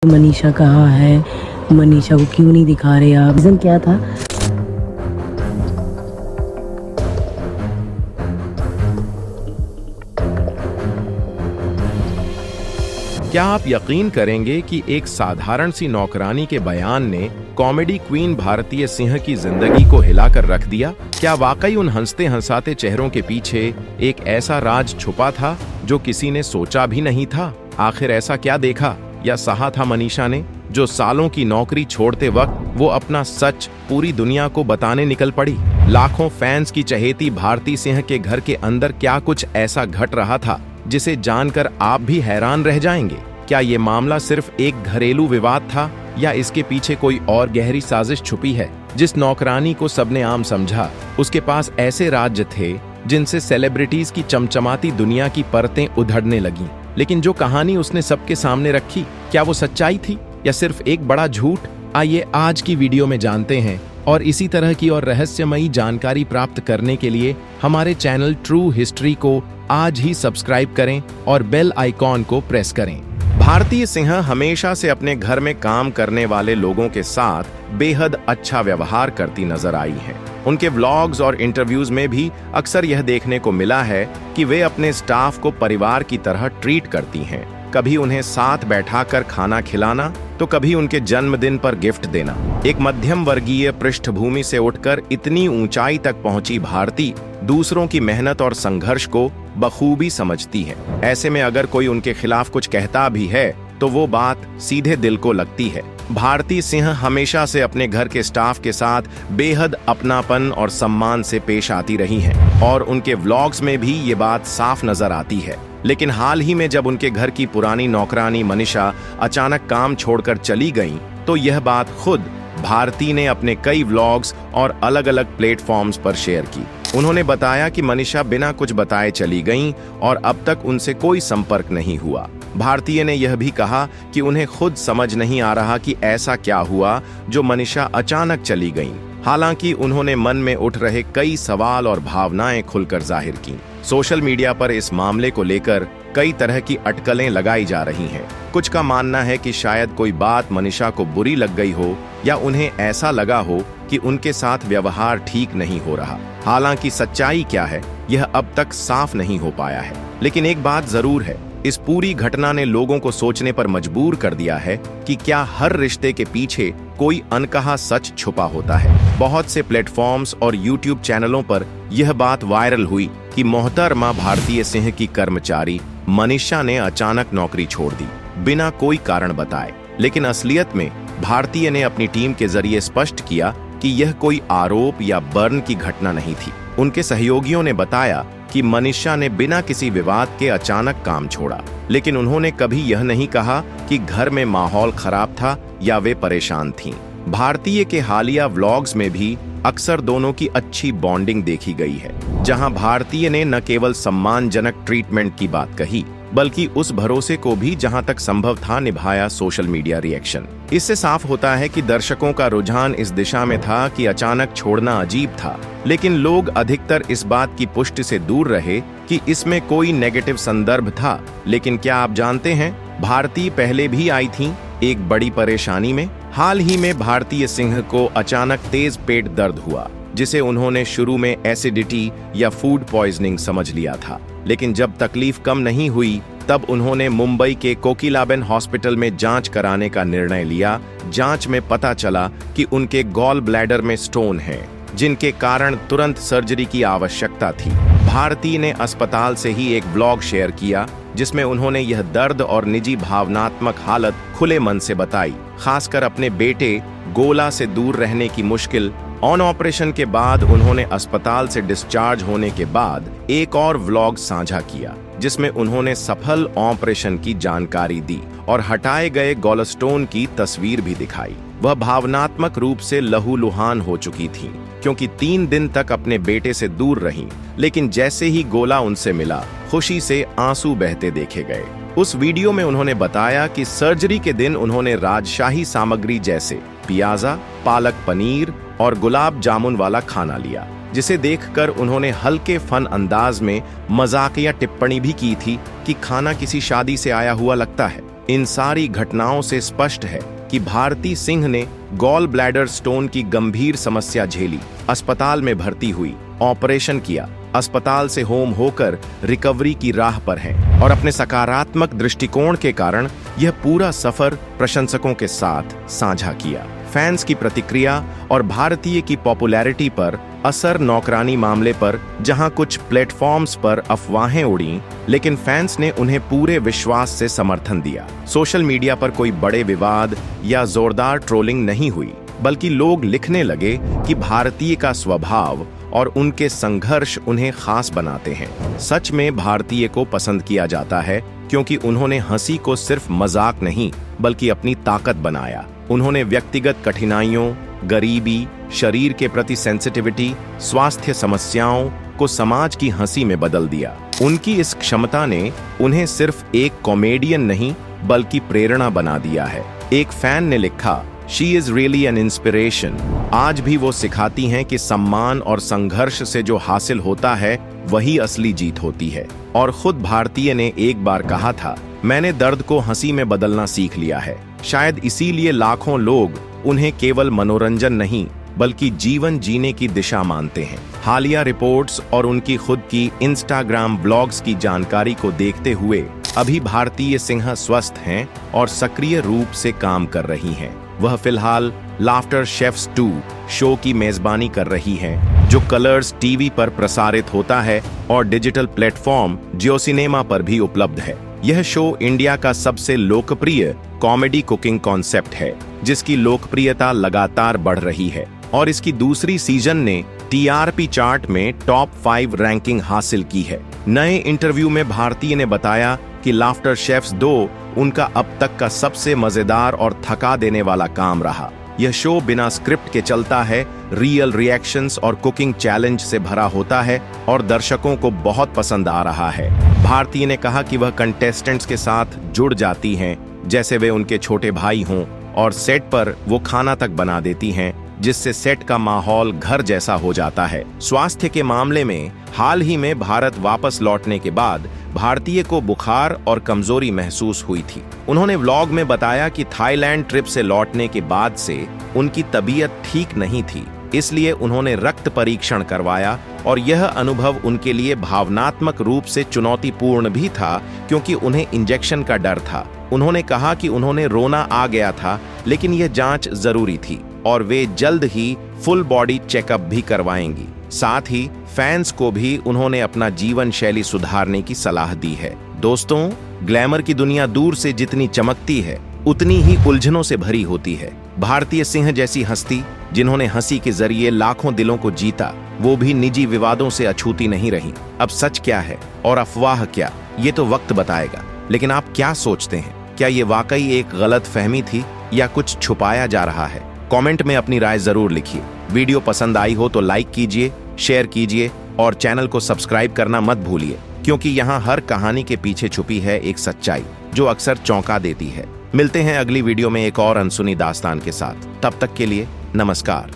मनीषा कहाँ है? मनीषा को क्यों नहीं दिखा रहे आप? रीजन क्या था? क्या आप यकीन करेंगे कि एक साधारण सी नौकरानी के बयान ने कॉमेडी क्वीन भारतीय सिंह की जिंदगी को हिलाकर रख दिया? क्या वाकई उन हंसते हंसाते चेहरों के पीछे एक ऐसा राज छुपा था जो किसी ने सोचा भी नहीं था? आखिर ऐसा क्या देखा या सहा था मनीषा ने, जो सालों की नौकरी छोड़ते वक्त वो अपना सच पूरी दुनिया को बताने निकल पड़ी? लाखों फैंस की चहेती भारती सिंह के घर के अंदर क्या कुछ ऐसा घट रहा था जिसे जानकर आप भी हैरान रह जाएंगे? क्या ये मामला सिर्फ एक घरेलू विवाद था या इसके पीछे कोई और गहरी साजिश छुपी है? जिस नौकरानी को सबने आम समझा, उसके पास ऐसे राज्य थे जिनसे सेलिब्रिटीज की चमचमाती दुनिया की परतें उधड़ने लगीं। लेकिन जो कहानी उसने सबके सामने रखी, क्या वो सच्चाई थी या सिर्फ एक बड़ा झूठ? आइए आज की वीडियो में जानते हैं, और इसी तरह की और रहस्यमयी जानकारी प्राप्त करने के लिए हमारे चैनल ट्रू हिस्ट्री को आज ही सब्सक्राइब करें और बेल आइकॉन को प्रेस करें। भारतीय सिंह हमेशा से अपने घर में काम करने वाले लोगों के साथ बेहद अच्छा व्यवहार करती नजर आई हैं। उनके व्लॉग्स और इंटरव्यूज में भी अक्सर यह देखने को मिला है कि वे अपने स्टाफ को परिवार की तरह ट्रीट करती हैं। कभी उन्हें साथ बैठाकर खाना खिलाना, तो कभी उनके जन्मदिन पर गिफ्ट देना। एक मध्यम वर्गीय पृष्ठभूमि से उठकर इतनी ऊंचाई तक पहुंची भारती दूसरों की मेहनत और संघर्ष को बखूबी समझती है। ऐसे में अगर कोई उनके खिलाफ कुछ कहता भी है तो वो बात सीधे दिल को लगती है। भारती सिंह हमेशा से अपने घर के स्टाफ के साथ बेहद अपनापन और सम्मान से पेश आती रही हैं, और उनके व्लॉग्स में भी ये बात साफ नजर आती है। लेकिन हाल ही में जब उनके घर की पुरानी नौकरानी मनीषा अचानक काम छोड़कर चली गईं, तो यह बात खुद भारती ने अपने कई व्लॉग्स और अलग-अलग प्लेटफॉर्म्स पर शेयर की। उन्होंने बताया कि मनीषा बिना कुछ बताए चली गईं और अब तक उनसे कोई संपर्क नहीं हुआ। भारतीय ने यह भी कहा कि उन्हें खुद समझ नहीं आ रहा कि ऐसा क्या हुआ जो मनीषा अचानक चली गईं। हालांकि उन्होंने मन में उठ रहे कई सवाल और भावनाएं खुलकर जाहिर की। सोशल मीडिया पर इस मामले को लेकर कई तरह की अटकलें लगाई जा रही हैं। कुछ का मानना है कि शायद कोई बात मनीषा को बुरी लग गई हो, या उन्हें ऐसा लगा हो कि उनके साथ व्यवहार ठीक नहीं हो रहा। हालांकि सच्चाई क्या है, यह अब तक साफ नहीं हो पाया है। लेकिन एक बात जरूर है, इस पूरी घटना ने लोगों को सोचने पर मजबूर कर दिया है कि क्या हर रिश्ते के पीछे कोई अनकहा सच छुपा होता है। बहुत से प्लेटफॉर्म्स और यूट्यूब चैनलों पर यह बात वायरल हुई कि मोहतरमा भारतीय सिंह की कर्मचारी मनीषा ने अचानक नौकरी छोड़ दी बिना कोई कारण बताए। लेकिन असलियत में भारतीय ने अपनी टीम के जरिए स्पष्ट किया कि यह कोई आरोप या बर्न की घटना नहीं थी। उनके सहयोगियों ने बताया कि मनीषा ने बिना किसी विवाद के अचानक काम छोड़ा, लेकिन उन्होंने कभी यह नहीं कहा कि घर में माहौल खराब था या वे परेशान थीं। भारतीय के हालिया व्लॉग्स में भी अक्सर दोनों की अच्छी बॉन्डिंग देखी गई है, जहां भारतीय ने न केवल सम्मानजनक ट्रीटमेंट की बात कही, बल्कि उस भरोसे को भी जहां तक संभव था निभाया सोशल मीडिया रिएक्शन। इससे साफ होता है कि दर्शकों का रुझान इस दिशा में था कि अचानक छोड़ना अजीब था, लेकिन लोग अधिकतर इस बात की पुष्टि से दूर रहे कि इसमें कोई नेगेटिव संदर्भ था। लेकिन क्या आप जानते हैं, भारती पहले भी आई थीं एक बड़ी परेशानी में। हाल ही में भारतीय सिंह को अचानक तेज पेट दर्द हुआ, जिसे उन्होंने शुरू में एसिडिटी या फूड पॉइजनिंग समझ लिया था। लेकिन जब तकलीफ कम नहीं हुई, तब उन्होंने मुंबई के कोकिलाबेन हॉस्पिटल में जांच कराने का निर्णय लिया। जांच में पता चला कि उनके गॉल ब्लैडर में स्टोन है, जिनके कारण तुरंत सर्जरी की आवश्यकता थी। भारती ने अस्पताल से ही एक ब्लॉग शेयर किया, जिसमें उन्होंने यह दर्द और निजी भावनात्मक हालत खुले मन से बताई, खासकर अपने बेटे गोला से दूर रहने की मुश्किल। ऑन ऑपरेशन के बाद उन्होंने अस्पताल से डिस्चार्ज होने के बाद एक और व्लॉग साझा किया, जिसमें उन्होंने सफल ऑपरेशन की जानकारी दी और हटाए गए गॉलस्टोन की तस्वीर भी दिखाई। वह भावनात्मक रूप से लहूलुहान हो चुकी थीं, क्योंकि 3 दिन तक अपने बेटे से दूर रहीं। लेकिन जैसे ही गोला उनसे मिला, खुशी से आंसू बहते देखे गए। उस वीडियो में उन्होंने बताया कि सर्जरी के दिन उन्होंने राजशाही सामग्री जैसे पियाजा, पालक पनीर और गुलाब जामुन वाला खाना लिया, जिसे देखकर उन्होंने हल्के फन अंदाज में मजाकिया टिप्पणी भी की थी कि खाना किसी शादी से आया हुआ लगता है। इन सारी घटनाओं से स्पष्ट है कि भारती सिंह ने गॉल ब्लैडर स्टोन की गंभीर समस्या झेली, अस्पताल में भर्ती हुई, ऑपरेशन किया, अस्पताल से होम होकर रिकवरी की राह पर हैं और अपने सकारात्मक दृष्टिकोण के कारण यह पूरा सफर प्रशंसकों के साथ साझा किया। फैंस की प्रतिक्रिया और भारतीय की पॉपुलैरिटी पर असर। नौकरानी मामले पर जहां कुछ प्लेटफॉर्म्स पर अफवाहें उड़ी, लेकिन फैंस ने उन्हें पूरे विश्वास से समर्थन दिया। सोशल मीडिया पर कोई बड़े विवाद या जोरदार ट्रोलिंग नहीं हुई, बल्कि लोग लिखने लगे कि भारतीय का स्वभाव और उनके संघर्ष उन्हें खास बनाते हैं। सच में भारतीय को पसंद किया जाता है क्योंकि उन्होंने हंसी को सिर्फ मजाक नहीं बल्कि अपनी ताकत बनाया। उन्होंने व्यक्तिगत कठिनाइयों, गरीबी, शरीर के प्रति सेंसिटिविटी, स्वास्थ्य समस्याओं को समाज की हंसी में बदल दिया। उनकी इस क्षमता ने उन्हें सिर्फ एक कॉमेडियन नहीं बल्कि प्रेरणा बना दिया है। एक फैन ने लिखा, She is really an inspiration। आज भी वो सिखाती हैं कि सम्मान और संघर्ष से जो हासिल होता है वही असली जीत होती है। और खुद भारतीय ने एक बार कहा था, मैंने दर्द को हंसी में बदलना सीख लिया है। शायद इसीलिए लाखों लोग उन्हें केवल मनोरंजन नहीं बल्कि जीवन जीने की दिशा मानते हैं। हालिया रिपोर्ट्स और उनकी खुद की इंस्टाग्राम ब्लॉग्स की जानकारी को देखते हुए अभी भारतीय सिंह स्वस्थ हैं और सक्रिय रूप से काम कर रही हैं। वह फिलहाल लाफ्टर शेफ्स 2 शो की मेजबानी कर रही हैं, जो कलर्स टीवी पर प्रसारित होता है और डिजिटल प्लेटफॉर्म जियो सिनेमा पर भी उपलब्ध है। यह शो इंडिया का सबसे लोकप्रिय कॉमेडी कुकिंग कॉन्सेप्ट है, जिसकी लोकप्रियता लगातार बढ़ रही है और इसकी दूसरी सीजन ने टीआरपी चार्ट में टॉप 5 रैंकिंग हासिल की है। नए इंटरव्यू में भारतीय ने बताया कि लाफ्टर शेफ्स 2 उनका अब तक का सबसे मजेदार और थका देने वाला काम रहा। यह शो बिना स्क्रिप्ट के चलता है, रियल रिएक्शंस और कुकिंग चैलेंज से भरा होता है और दर्शकों को बहुत पसंद आ रहा है। भारतीय ने कहा कि वह कंटेस्टेंट्स के साथ जुड़ जाती हैं जैसे वे उनके छोटे भाई हों और सेट पर वो खाना तक बना देती हैं, जिससे सेट का माहौल घर जैसा हो जाता है। स्वास्थ्य के मामले में हाल ही में भारत वापस लौटने के बाद भारतीय को बुखार और कमजोरी महसूस हुई थी। उन्होंने व्लॉग में बताया कि थाईलैंड ट्रिप से लौटने के बाद से उनकी तबीयत ठीक नहीं थी, इसलिए उन्होंने रक्त परीक्षण करवाया और यह अनुभव उनके लिए भावनात्मक रूप से चुनौतीपूर्ण भी था क्योंकि उन्हें इंजेक्शन का डर था। उन्होंने कहा कि उन्होंने रोना आ गया था, लेकिन यह जांच जरूरी थी और वे जल्द ही फुल बॉडी चेकअप भी करवाएंगी। साथ ही फैंस को भी उन्होंने अपना जीवन शैली सुधारने की सलाह दी है। दोस्तों, ग्लैमर की दुनिया दूर से जितनी चमकती है उतनी ही उलझनों से भरी होती है। भारतीय सिंह जैसी हस्ती, जिन्होंने हंसी के जरिए लाखों दिलों को जीता, वो भी निजी विवादों से अछूती नहीं रही। अब सच क्या है और अफवाह क्या, ये तो वक्त बताएगा। लेकिन आप क्या सोचते हैं? क्या ये वाकई एक गलत फहमी थी या कुछ छुपाया जा रहा है? कमेंट में अपनी राय जरूर लिखिए। वीडियो पसंद आई हो तो लाइक कीजिए, शेयर कीजिए और चैनल को सब्सक्राइब करना मत भूलिए, क्योंकि यहाँ हर कहानी के पीछे छुपी है एक सच्चाई जो अक्सर चौंका देती है। मिलते हैं अगली वीडियो में एक और अनसुनी दास्तान के साथ। तब तक के लिए नमस्कार।